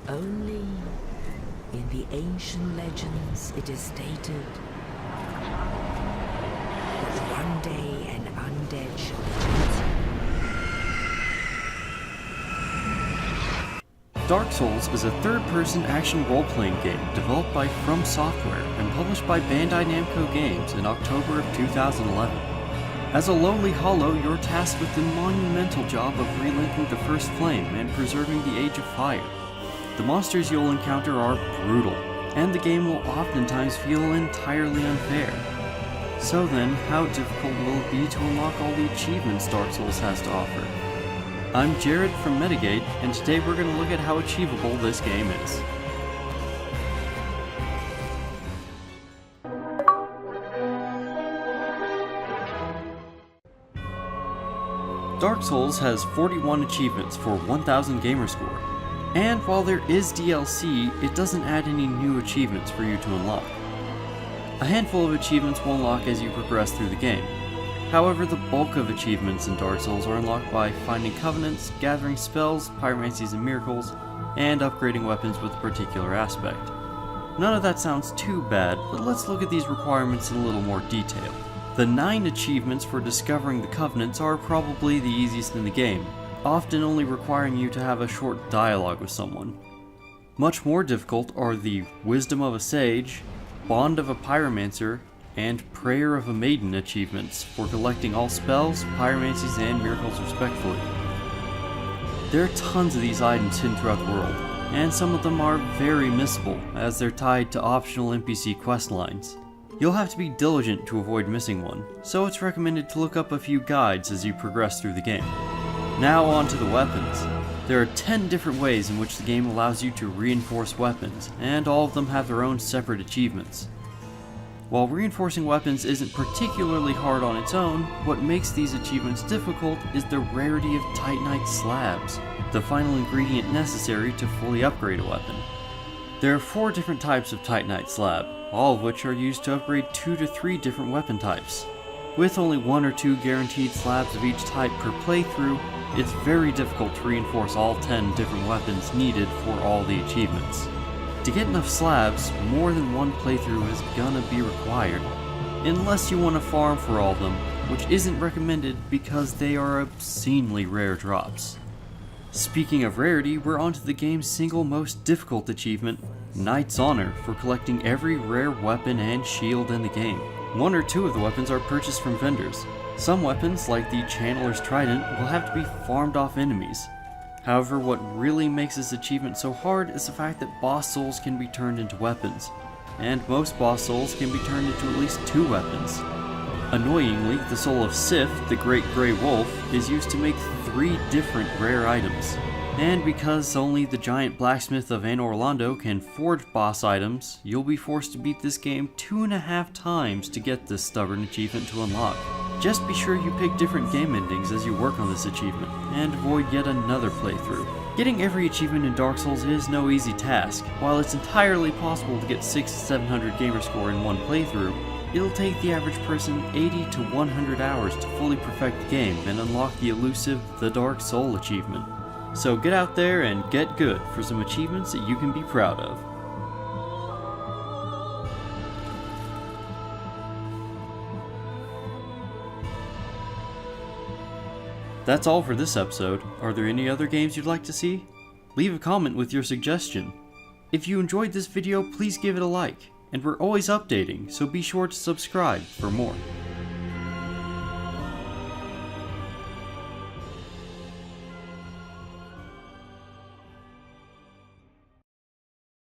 Only in the ancient legends it is stated that one day an undead shall be chosen. Dark Souls is a third-person action role-playing game developed by From Software and published by Bandai Namco Games in October of 2011. As a lowly hollow, you're tasked with the monumental job of relinking the First Flame and preserving the Age of Fire. The monsters you'll encounter are brutal, and the game will oftentimes feel entirely unfair. So then, how difficult will it be to unlock all the achievements Dark Souls has to offer? I'm Jared from Metagate, and today we're going to look at how achievable this game is. Dark Souls has 41 achievements for 1000 gamerscore, and while there is DLC, it doesn't add any new achievements for you to unlock. A handful of achievements will unlock as you progress through the game. However, the bulk of achievements in Dark Souls are unlocked by finding covenants, gathering spells, pyromancies and miracles, and upgrading weapons with a particular aspect. None of that sounds too bad, but let's look at these requirements in a little more detail. The 9 achievements for discovering the covenants are probably the easiest in the game, often only requiring you to have a short dialogue with someone. Much more difficult are the Wisdom of a Sage, Bond of a Pyromancer, and Prayer of a Maiden achievements for collecting all spells, pyromancies, and miracles respectively. There are tons of these items hidden throughout the world, and some of them are very missable as they're tied to optional NPC quest lines. You'll have to be diligent to avoid missing one, so it's recommended to look up a few guides as you progress through the game. Now on to the weapons. There are 10 different ways in which the game allows you to reinforce weapons, and all of them have their own separate achievements. While reinforcing weapons isn't particularly hard on its own, what makes these achievements difficult is the rarity of Titanite slabs, the final ingredient necessary to fully upgrade a weapon. There are 4 different types of Titanite slab, all of which are used to upgrade 2 to 3 different weapon types. With only 1 or 2 guaranteed slabs of each type per playthrough, it's very difficult to reinforce all 10 different weapons needed for all the achievements. To get enough slabs, more than one playthrough is gonna be required, unless you want to farm for all of them, which isn't recommended because they are obscenely rare drops. Speaking of rarity, we're onto the game's single most difficult achievement, Knight's Honor, for collecting every rare weapon and shield in the game. 1 or 2 of the weapons are purchased from vendors. Some weapons, like the Channeler's Trident, will have to be farmed off enemies. However, what really makes this achievement so hard is the fact that boss souls can be turned into weapons, and most boss souls can be turned into at least 2 weapons. Annoyingly, the soul of Sif, the Great Grey Wolf, is used to make 3 different rare items. And because only the giant blacksmith of Anor Londo can forge boss items, you'll be forced to beat this game 2.5 times to get this stubborn achievement to unlock. Just be sure you pick different game endings as you work on this achievement, and avoid yet another playthrough. Getting every achievement in Dark Souls is no easy task. While it's entirely possible to get 600 to 700 gamerscore in one playthrough, it'll take the average person 80 to 100 hours to fully perfect the game and unlock the elusive The Dark Soul achievement. So get out there and get good for some achievements that you can be proud of. That's all for this episode. Are there any other games you'd like to see? Leave a comment with your suggestion. If you enjoyed this video, please give it a like, and we're always updating, so be sure to subscribe for more.